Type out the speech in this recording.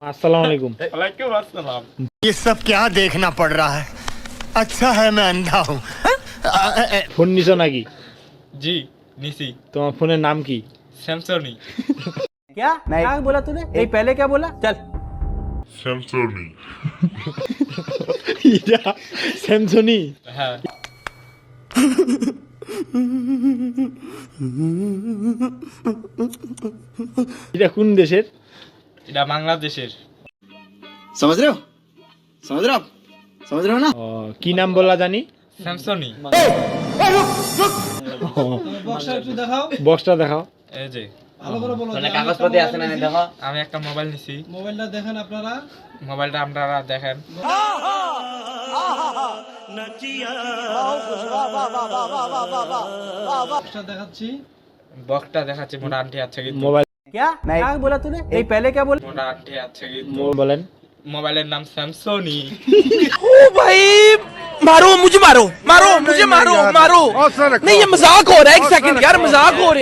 अस्सलाम वालेकुम। वालेकुम अस्सलाम। ये सब क्या देखना पड़ रहा है? अच्छा है मैं अंधा हूँ। ফোন নিছো নাকি? जी निसी তোমার ফোনের নাম কি? सैमसंग क्या क्या बोला तूने? ये पहले क्या बोला? चल এটা স্যামসনি। हाँ এটা কোন দেশের? এটা বাংলাদেশের। समझ रहे हो समझ रहे हो आप समझ रहे हो ना ও, কি নাম বলা জানি? सैमसंग বক্সটা দেখাও। এই যে মানে কাগজপত্র আছে না দেখো আমি একটা মোবাইল নিছি। মোবাইলটা দেখেন আপনারা, মোবাইলটা আপনারা দেখেন। বক্সটা দেখাচ্ছি। বক্সটা দেখাচ্ছি মোটা আন্টি আছে কিন্তু। মোবাইল क्या क्या बोला तूने? ये पहले क्या बोला? মোটা আন্টি আছে কিন্তু। বলেন। মোবাইলের নাম স্যামসনি। मारो मुझे मारो मारो मुझे मारो मारो नहीं ये मजाक हो रहा है एक सेकंड यार मजाक हो रहा है